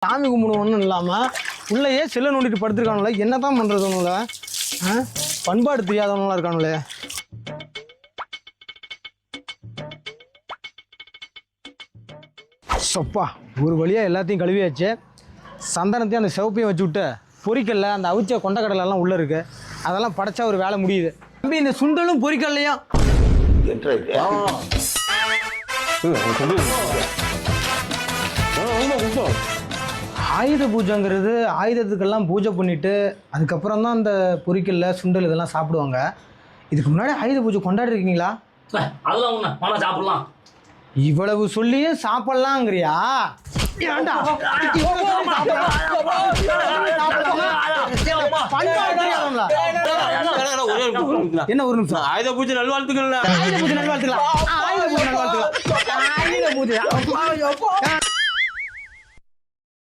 சாமி கும்பிடுவோன்னு இல்லாமல் உள்ளேயே செல்லை நோண்டிட்டு படுத்துருக்கானுங்களே, என்ன தான் பண்ணுறதுங்கள? பண்பாடு தெரியாதவங்களாம் இருக்கானுங்களே. சொப்பா ஒரு வழியாக எல்லாத்தையும் கழுவியாச்சு. சந்தனத்தையும் அந்த சிவப்பையும் வச்சு விட்டு பொரிக்கல்ல அந்த அவிச்ச கொண்டக்கடலாம் உள்ளே இருக்குது, அதெல்லாம் படைச்சா ஒரு வேலை முடியுது. தம்பி இந்த சுண்டலும் பொரிக்கல்லையும் ஆயுத பூஜைங்கிறது ஆயுதத்துக்கெல்லாம் பூஜை பண்ணிவிட்டு அதுக்கப்புறம் தான் அந்த பொரிக்கல்ல சுண்டல் இதெல்லாம் சாப்பிடுவாங்க. இதுக்கு முன்னாடி ஆயுத பூஜை கொண்டாடி இருக்கீங்களா? அதெல்லாம் ஒண்ணு வாங்க சாப்பிடலாம். இவ்வளவு சொல்லியும் சாப்பிடலாங்கிறியா? என்ன ஒரு நிமிஷம். ஆயுத பூஜை நல்வாழ்த்துக்கள். ஆயுத பூஜை நல்வாழ்த்துக்கலாம். ஆயுத பூஜை நல்வாழ்த்துக்கலாம். ஆயுத பூஜை